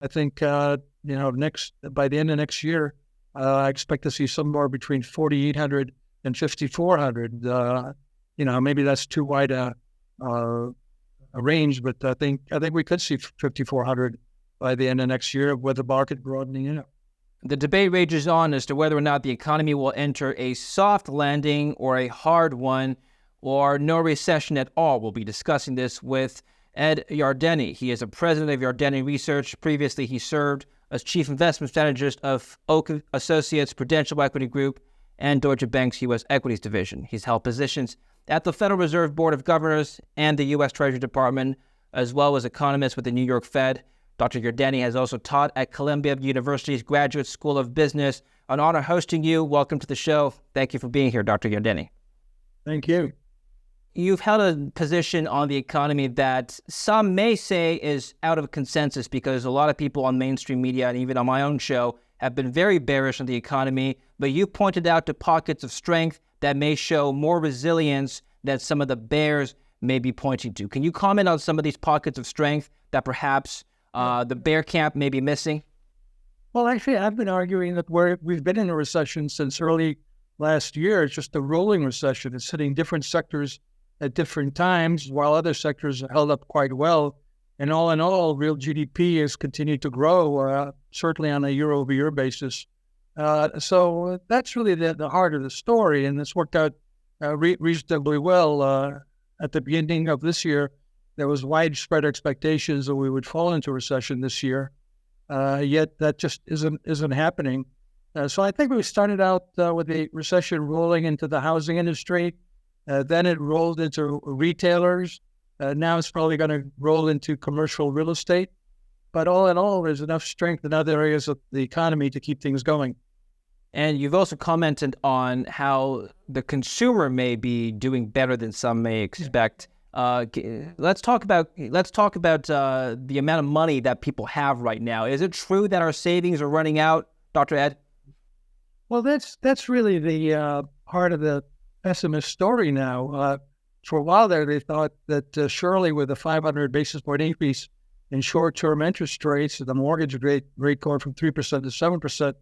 I think, by the end of next year, I expect to see somewhere between 4,800 and 5,400. Maybe that's too wide a range, but I think we could see 5,400 by the end of next year with the market broadening out. The debate rages on as to whether or not the economy will enter a soft landing or a hard one, or no recession at all. We'll be discussing this with Ed Yardeni. He is a president of Yardeni Research. Previously, he served as chief investment strategist of Oak Associates Prudential Equity Group and Deutsche Bank's U.S. Equities Division. He's held positions at the Federal Reserve Board of Governors and the U.S. Treasury Department, as well as economist with the New York Fed. Dr. Yardeni has also taught at Columbia University's Graduate School of Business. An honor hosting you. Welcome to the show. Thank you for being here, Dr. Yardeni. Thank you. You've held a position on the economy that some may say is out of consensus, because a lot of people on mainstream media and even on my own show have been very bearish on the economy, but you pointed out to pockets of strength that may show more resilience than some of the bears may be pointing to. Can you comment on some of these pockets of strength that perhaps the bear camp may be missing? Well, actually, I've been arguing that we've been in a recession since early last year. It's just a rolling recession. It's hitting different sectors at different times, while other sectors held up quite well. And all in all, real GDP has continued to grow, certainly on a year-over-year basis. So that's really the heart of the story, and it's worked out reasonably well. At the beginning of this year, there was widespread expectations that we would fall into recession this year, yet that just isn't happening. So I think we started out with a recession rolling into the housing industry. Then it rolled into retailers. Now it's probably going to roll into commercial real estate. But all in all, there's enough strength in other areas of the economy to keep things going. And you've also commented on how the consumer may be doing better than some may expect. Let's talk about the amount of money that people have right now. Is it true that our savings are running out, Dr. Ed? Well, that's really the heart of the pessimist story now. For a while there, they thought that surely with a 500 basis point increase in short-term interest rates, the mortgage rate going from 3% to 7%,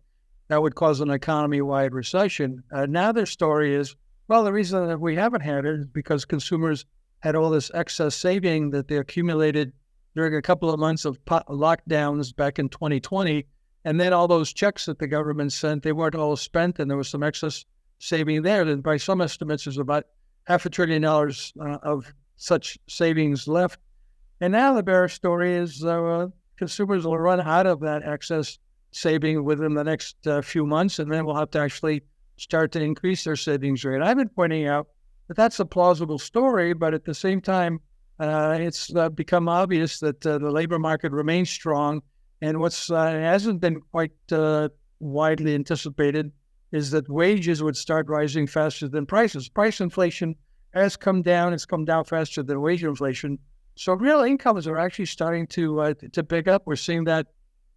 that would cause an economy-wide recession. Now their story is, well, the reason that we haven't had it is because consumers had all this excess saving that they accumulated during a couple of months of lockdowns back in 2020. And then all those checks that the government sent, they weren't all spent, and there was some excess saving there. And by some estimates, there's about $500 billion of such savings left. And now the bear story is consumers will run out of that excess saving within the next few months, and then we'll have to actually start to increase their savings rate. I've been pointing out that that's a plausible story, but at the same time, it's become obvious that the labor market remains strong. And what's hasn't been quite widely anticipated is that wages would start rising faster than prices. Price inflation has come down. It's come down faster than wage inflation. So real incomes are actually starting to pick up. We're seeing that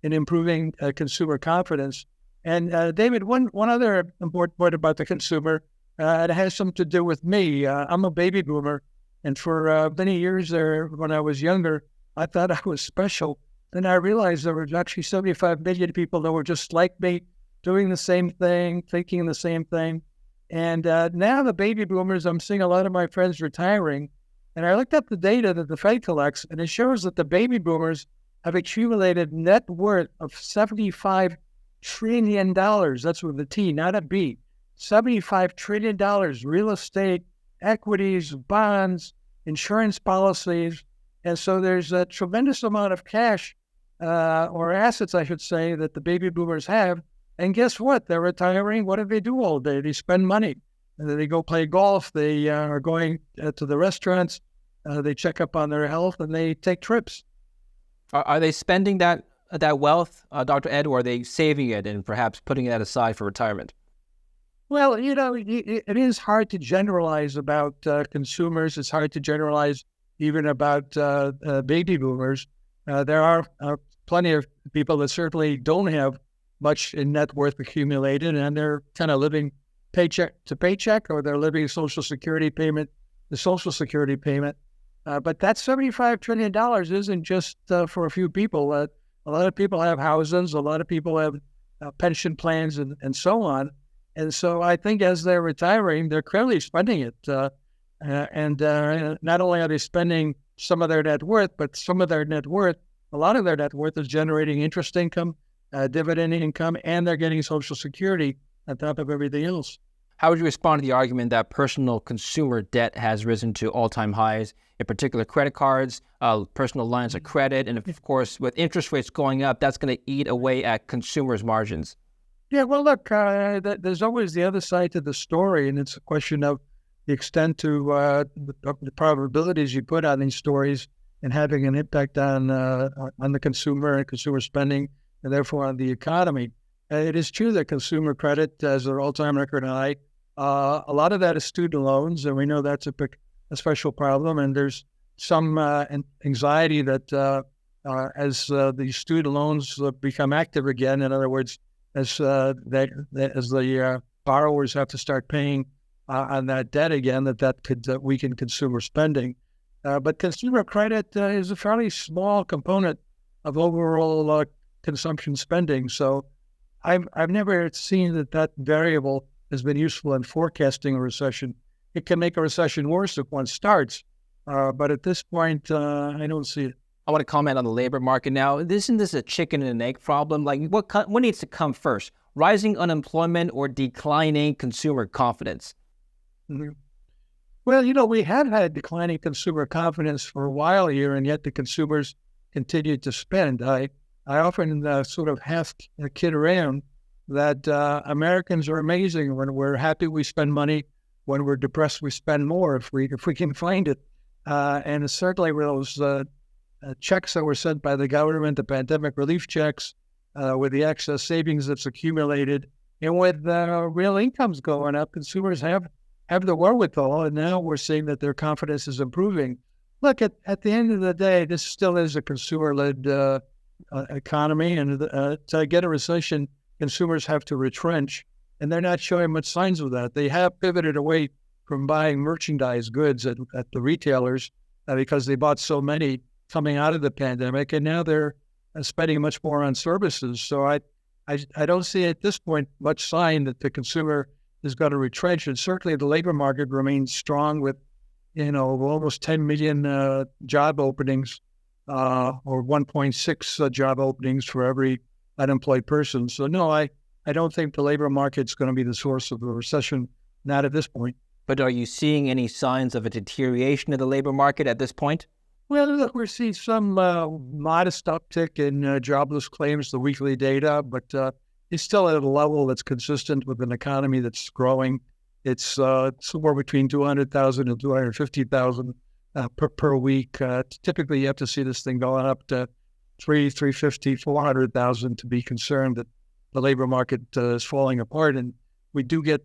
in improving consumer confidence. And David, one other important point about the consumer, it has something to do with me. I'm a baby boomer. And for many years there, when I was younger, I thought I was special. Then I realized there were actually 75 million people that were just like me, doing the same thing, thinking the same thing. And now the baby boomers, I'm seeing a lot of my friends retiring. And I looked up the data that the Fed collects, and it shows that the baby boomers have accumulated net worth of $75 trillion. That's with a T, not a B. $75 trillion, real estate, equities, bonds, insurance policies. And so there's a tremendous amount of cash, or assets, I should say, that the baby boomers have. And guess what? They're retiring. What do they do all day? They spend money. They go play golf. They are going to the restaurants. They check up on their health, and they take trips. Are they spending that wealth, Dr. Ed, or are they saving it and perhaps putting that aside for retirement? Well, it is hard to generalize about consumers. It's hard to generalize even about baby boomers. There are plenty of people that certainly don't have much in net worth accumulated, and they're kind of living paycheck to paycheck, or they're living Social Security payment to Social Security payment. But that $75 trillion isn't just for a few people. A lot of people have houses. A lot of people have pension plans and so on. And so I think as they're retiring, they're clearly spending it. And not only are they spending some of their net worth, but some of their net worth, a lot of their net worth is generating interest income, dividend income, and they're getting Social Security on top of everything else. How would you respond to the argument that personal consumer debt has risen to all-time highs, in particular credit cards, personal lines of credit, and of course, with interest rates going up, that's going to eat away at consumers' margins? Yeah, well, look, there's always the other side to the story, and it's a question of the extent to the probabilities you put on these stories and having an impact on the consumer and consumer spending, and therefore on the economy. It is true that consumer credit is an all-time record high. A lot of that is student loans, and we know that's a special problem. And there's some anxiety that as the student loans become active again, in other words, as the borrowers have to start paying on that debt again, that could weaken consumer spending. But consumer credit is a fairly small component of overall consumption spending. So I've never seen that variable has been useful in forecasting a recession. It can make a recession worse if one starts, but at this point, I don't see it. I want to comment on the labor market now. Isn't this a chicken and an egg problem? Like, what needs to come first? Rising unemployment or declining consumer confidence? Mm-hmm. Well, we have had declining consumer confidence for a while here, and yet the consumers continue to spend. I often sort of half kid around that Americans are amazing. When we're happy, we spend money. When we're depressed, we spend more if we can find it. And certainly with those checks that were sent by the government, the pandemic relief checks, with the excess savings that's accumulated, and with real incomes going up, consumers have the wherewithal. And now we're seeing that their confidence is improving. Look, at the end of the day, this still is a consumer-led economy, and to get a recession, consumers have to retrench, and they're not showing much signs of that. They have pivoted away from buying merchandise goods at the retailers because they bought so many coming out of the pandemic, and now they're spending much more on services. So I don't see at this point much sign that the consumer is going to retrench, and certainly the labor market remains strong with almost 10 million job openings. Or 1.6 job openings for every unemployed person. So no, I don't think the labor market's going to be the source of the recession, not at this point. But are you seeing any signs of a deterioration of the labor market at this point? Well, look, we're seeing some modest uptick in jobless claims, the weekly data, but it's still at a level that's consistent with an economy that's growing. It's somewhere between 200,000 and 250,000 per week. Typically, you have to see this thing going up to 350, 400,000 to be concerned that the labor market is falling apart. And we do get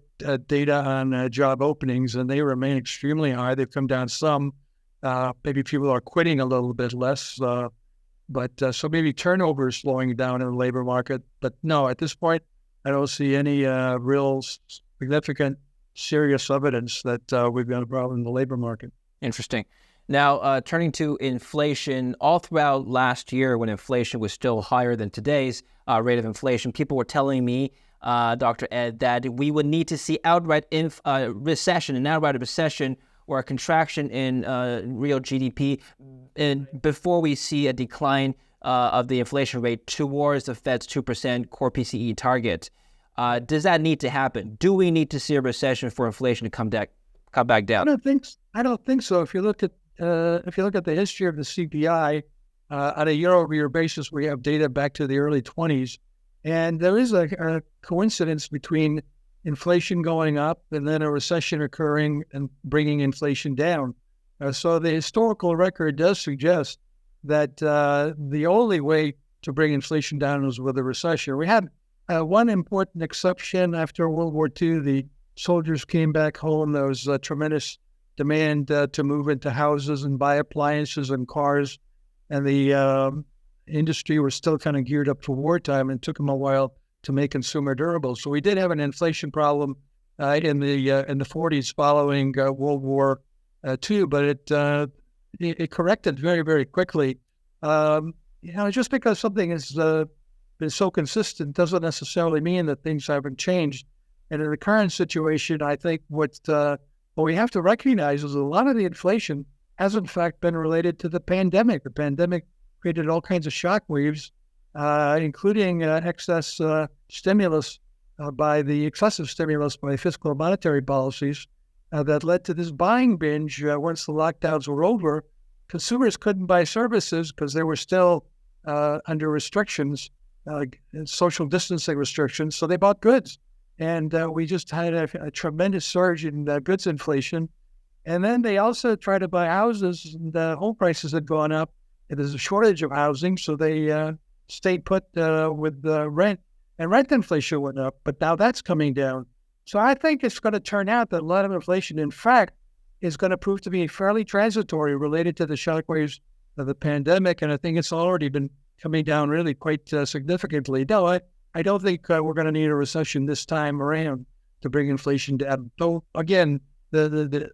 data on job openings, and they remain extremely high. They've come down some. Maybe people are quitting a little bit less, but so maybe turnover is slowing down in the labor market. But no, at this point, I don't see any real significant, serious evidence that we've got a problem in the labor market. Interesting. Now, turning to inflation, all throughout last year when inflation was still higher than today's rate of inflation, people were telling me, Dr. Ed, that we would need to see outright recession or a contraction in real GDP before we see a decline of the inflation rate towards the Fed's 2% core PCE target. Does that need to happen? Do we need to see a recession for inflation to come back down? I don't think so. If you look at the history of the CPI on a year-over-year basis, we have data back to the early 20s, and there is a coincidence between inflation going up and then a recession occurring and bringing inflation down. So the historical record does suggest that the only way to bring inflation down is with a recession. We had one important exception after World War II. The soldiers came back home. There was a tremendous demand to move into houses and buy appliances and cars, and the industry was still kind of geared up for wartime, and it took them a while to make consumer durable. So we did have an inflation problem in the 40s following World War II, but it corrected very, very quickly. just because something has been so consistent doesn't necessarily mean that things haven't changed. And in the current situation, I think what we have to recognize is a lot of the inflation has in fact been related to the pandemic. The pandemic created all kinds of shockwaves, including excess stimulus by the excessive stimulus by fiscal and monetary policies that led to this buying binge. Once the lockdowns were over, consumers couldn't buy services because they were still under restrictions, social distancing restrictions, so they bought goods. And we just had a tremendous surge in goods inflation. And then they also tried to buy houses, and home prices had gone up. And there's a shortage of housing, so they stayed put with rent. And rent inflation went up, but now that's coming down. So I think it's going to turn out that a lot of inflation, in fact, is going to prove to be fairly transitory related to the shockwaves of the pandemic. And I think it's already been coming down really quite significantly. No, I don't think we're going to need a recession this time around to bring inflation down. Though, again, the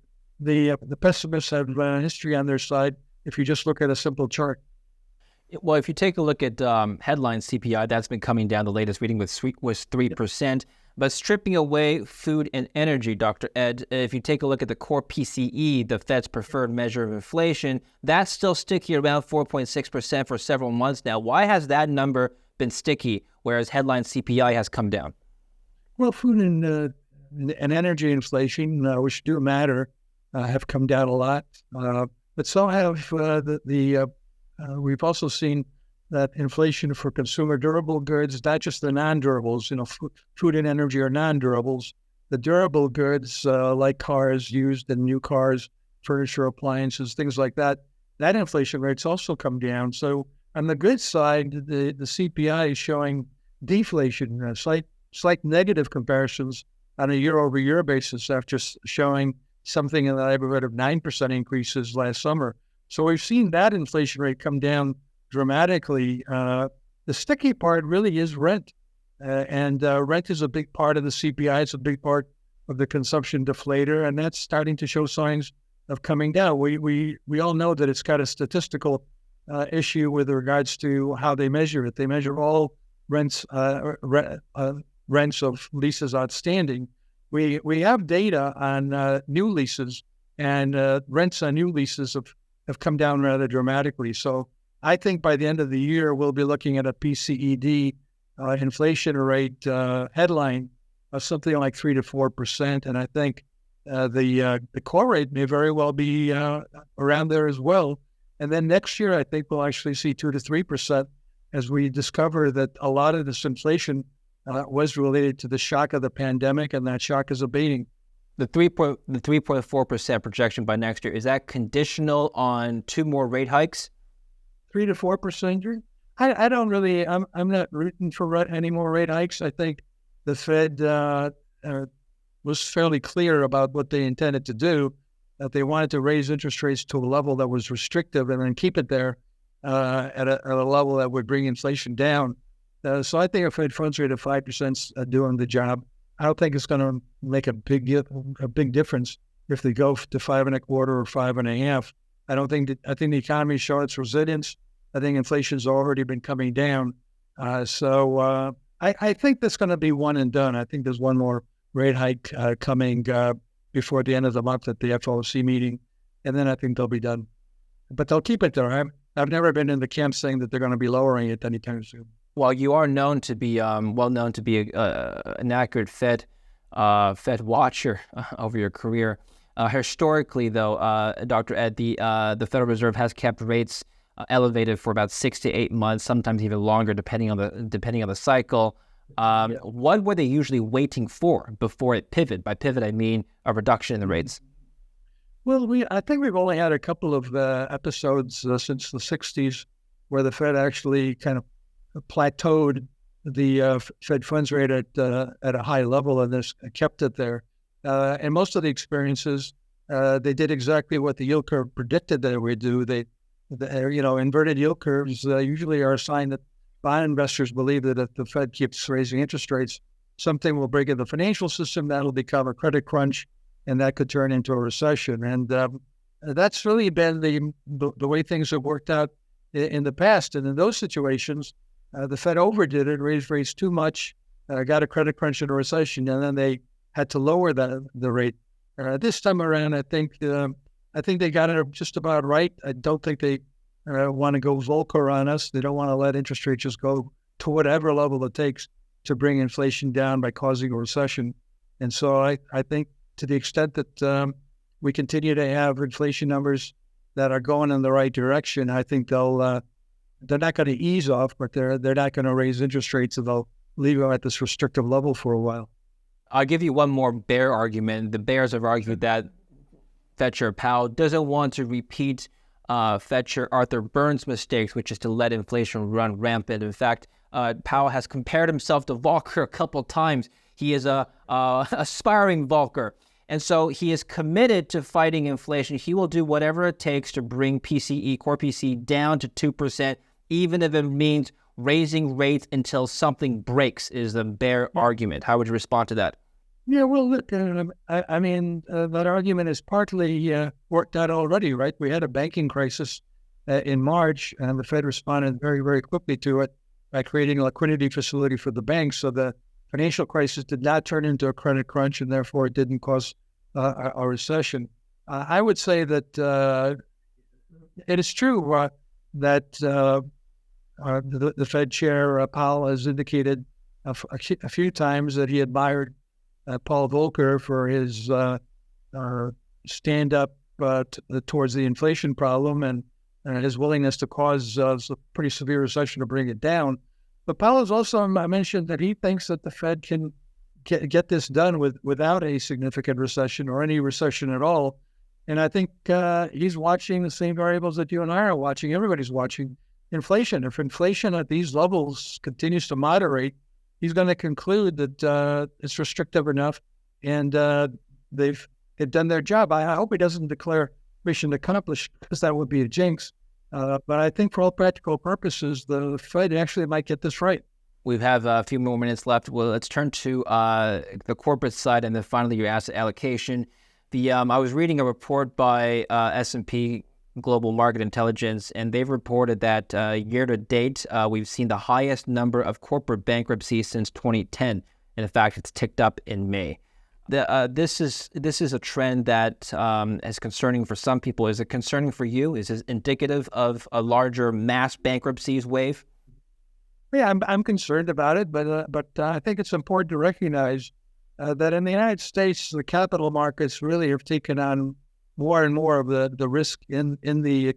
pessimists have history on their side if you just look at a simple chart. Well, if you take a look at headline CPI, that's been coming down. The latest reading was 3%. But stripping away food and energy, Dr. Ed, if you take a look at the core PCE, the Fed's preferred measure of inflation, that's still sticky around 4.6% for several months now. Why has that number been sticky, whereas headline CPI has come down? Well, food and energy inflation, which do matter, have come down a lot. But so have we've also seen that inflation for consumer durable goods, not just the non-durables, food and energy are non-durables. The durable goods like cars, used and new cars, furniture, appliances, things like that, that inflation rate's also come down. So on the good side, the CPI is showing deflation, slight negative comparisons on a year-over-year basis after showing something in the neighborhood of 9% increases last summer. So we've seen that inflation rate come down dramatically. The sticky part really is rent. And rent is a big part of the CPI. It's a big part of the consumption deflator, and that's starting to show signs of coming down. We all know that it's got a statistical issue with regards to how they measure it. They measure all rents of leases outstanding. We have data on new leases, and rents on new leases have come down rather dramatically. So I think by the end of the year, we'll be looking at a PCED inflation rate headline of something like 3 to 4%. And I think the core rate may very well be around there as well. And then next year, I think we'll actually see 2 to 3% as we discover that a lot of this inflation was related to the shock of the pandemic, and that shock is abating. The 3.4% projection by next year, is that conditional on 2 more rate hikes? 3 to 4%. I don't really. I'm not rooting for any more rate hikes. I think the Fed was fairly clear about what they intended to do. That they wanted to raise interest rates to a level that was restrictive and then keep it there at a level that would bring inflation down. So I think a Fed funds rate of 5% is doing the job. I don't think it's going to make a big difference if they go to 5.25 or 5.5. I think the economy is showing its resilience. I think inflation's already been coming down. So I think that's going to be one and done. I think there's one more rate hike coming before the end of the month at the FOMC meeting, and then I think they'll be done. But they'll keep it there. I've never been in the camp saying that they're going to be lowering it anytime soon. Well, you are known to be an accurate Fed watcher over your career. Historically, though, Dr. Ed, the Federal Reserve has kept rates elevated for about 6 to 8 months, sometimes even longer, depending on the cycle. What were they usually waiting for before it pivoted? By pivot, I mean a reduction in the rates. Well, I think we've only had a couple of episodes since the 60s where the Fed actually kind of plateaued the Fed funds rate at a high level, and this kept it there. And most of the experiences, they did exactly what the yield curve predicted they would do. Inverted yield curves usually are a sign that bond investors believe that if the Fed keeps raising interest rates, something will break in the financial system. That'll become a credit crunch, and that could turn into a recession. And that's really been the way things have worked out in the past. And in those situations, the Fed overdid it, raised rates too much, got a credit crunch and a recession, and then they had to lower the rate. This time around, I think they got it just about right. I don't think they want to go Volcker on us. They don't want to let interest rates just go to whatever level it takes to bring inflation down by causing a recession. And so I think to the extent that we continue to have inflation numbers that are going in the right direction, I think they're not going to ease off, but they're not going to raise interest rates, and they'll leave them at this restrictive level for a while. I'll give you one more bear argument. The bears have argued that Fed Chair Powell doesn't want to repeat Fed Chair Arthur Burns' mistakes, which is to let inflation run rampant. In fact, Powell has compared himself to Volcker a couple of times. He is a aspiring Volcker. And so he is committed to fighting inflation. He will do whatever it takes to bring PCE, core PCE, down to 2%, even if it means raising rates until something breaks, is the bear argument. How would you respond to that? Yeah, well, look, I mean, that argument is partly worked out already, right? We had a banking crisis in March, and the Fed responded very, very quickly to it by creating a liquidity facility for the banks. So the financial crisis did not turn into a credit crunch, and therefore it didn't cause a recession. I would say that it is true that the Fed Chair Powell has indicated a few times that he admired Paul Volcker for his stand-up towards the inflation problem and his willingness to cause a pretty severe recession to bring it down. But Powell has also mentioned that he thinks that the Fed can get this done without a significant recession or any recession at all. And I think he's watching the same variables that you and I are watching. Everybody's watching inflation. If inflation at these levels continues to moderate, he's going to conclude that it's restrictive enough, and they've done their job. I hope he doesn't declare mission accomplished, because that would be a jinx. But I think for all practical purposes, the Fed actually might get this right. We have a few more minutes left. Well, let's turn to the corporate side, and then finally your asset allocation. I was reading a report by S&P Global Market Intelligence, and they've reported that year to date, we've seen the highest number of corporate bankruptcies since 2010. And in fact, it's ticked up in May. This is a trend that is concerning for some people. Is it concerning for you? Is it indicative of a larger mass bankruptcies wave? Yeah, I'm concerned about it, but I think it's important to recognize that in the United States, the capital markets really have taken on more and more of the risk in the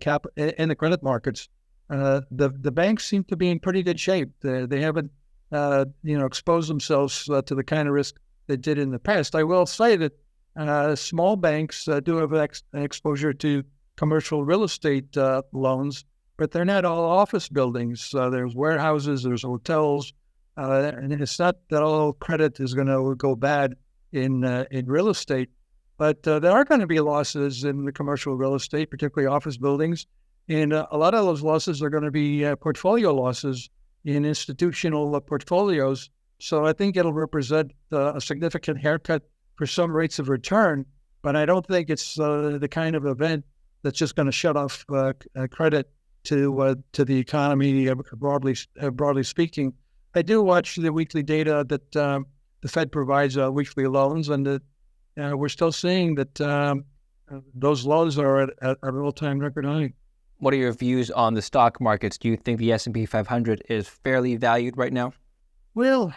credit markets. The banks seem to be in pretty good shape. They haven't exposed themselves to the kind of risk they did in the past. I will say that small banks do have an exposure to commercial real estate loans, but they're not all office buildings. There's warehouses, there's hotels, and it's not that all credit is going to go bad in real estate. But there are going to be losses in the commercial real estate, particularly office buildings. And a lot of those losses are going to be portfolio losses in institutional portfolios. So I think it'll represent a significant haircut for some rates of return. But I don't think it's the kind of event that's just going to shut off credit to the economy, broadly speaking. I do watch the weekly data that the Fed provides, weekly loans, and we're still seeing that those loans are at an all-time record high. What are your views on the stock markets? Do you think the S&P 500 is fairly valued right now? Well,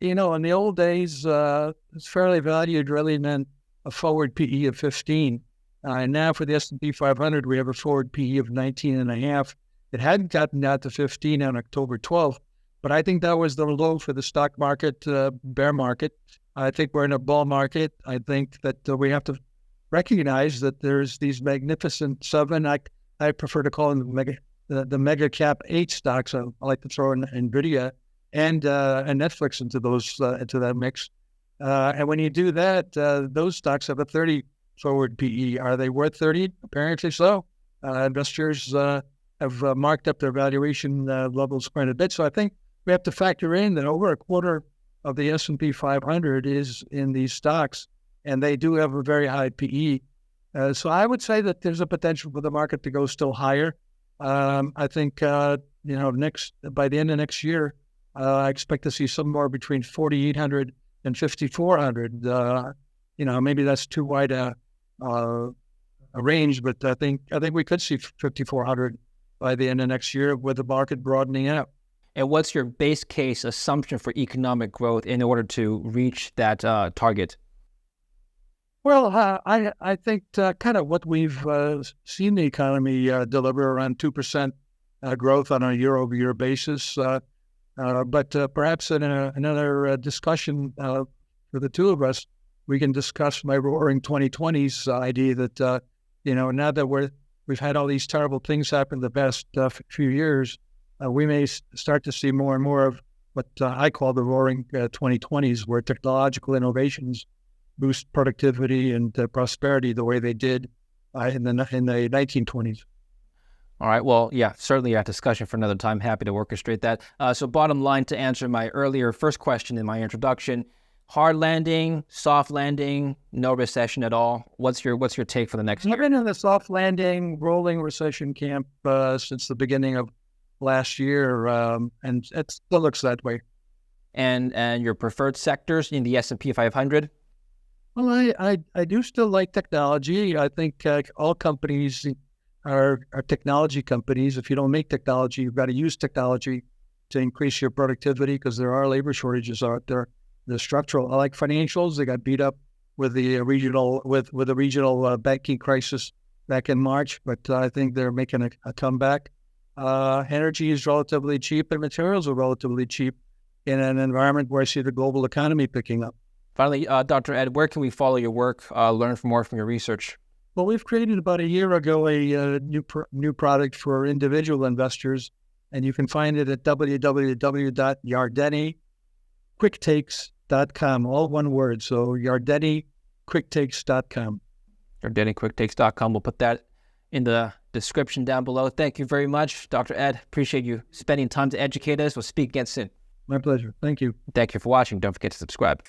in the old days, it's fairly valued really meant a forward PE of 15. And now for the S&P 500, we have a forward PE of 19.5. It hadn't gotten down to 15 on October 12th, but I think that was the low for the stock market, bear market. I think we're in a bull market. I think that we have to recognize that there's these magnificent seven, I prefer to call them the mega cap 8 stocks. I like to throw in NVIDIA and Netflix into that mix. And when you do that, those stocks have a 30 forward PE. Are they worth 30? Apparently so. Investors have marked up their valuation levels quite a bit. So I think we have to factor in that over a quarter of the S&P 500 is in these stocks, and they do have a very high PE. So I would say that there's a potential for the market to go still higher. I think by the end of next year, I expect to see somewhere between 4,800 and 5,400. Maybe that's too wide a range, but I think we could see 5,400 by the end of next year with the market broadening out. And what's your base case assumption for economic growth in order to reach that target? Well, I think kind of what we've seen the economy deliver around 2% growth on a year-over-year basis. But perhaps in another discussion for the two of us, we can discuss my roaring 2020s idea that, now that we've had all these terrible things happen the past few years, we may start to see more and more of what I call the roaring 2020s, where technological innovations boost productivity and prosperity the way they did in the 1920s. All right. Well, yeah, certainly a discussion for another time. Happy to orchestrate that. So bottom line, to answer my earlier first question in my introduction, hard landing, soft landing, no recession at all. What's your take for the next year? I've been in the soft landing, rolling recession camp since the beginning of last year, and it still looks that way. And your preferred sectors in the S&P 500? Well, I do still like technology. I think all companies are technology companies. If you don't make technology, you've got to use technology to increase your productivity because there are labor shortages out there. The structural, I like financials. They got beat up with the regional banking crisis back in March, but I think they're making a comeback. Energy is relatively cheap and materials are relatively cheap in an environment where I see the global economy picking up. Finally, Dr. Ed, where can we follow your work, learn more from your research? Well, we've created about a year ago a new product for individual investors, and you can find it at www.YardeniQuickTakes.com, all one word. So YardeniQuickTakes.com. YardeniQuickTakes.com. We'll put that in the description down below. Thank you very much, Dr. Ed. Appreciate you spending time to educate us. We'll speak again soon. My pleasure. Thank you. Thank you for watching. Don't forget to subscribe.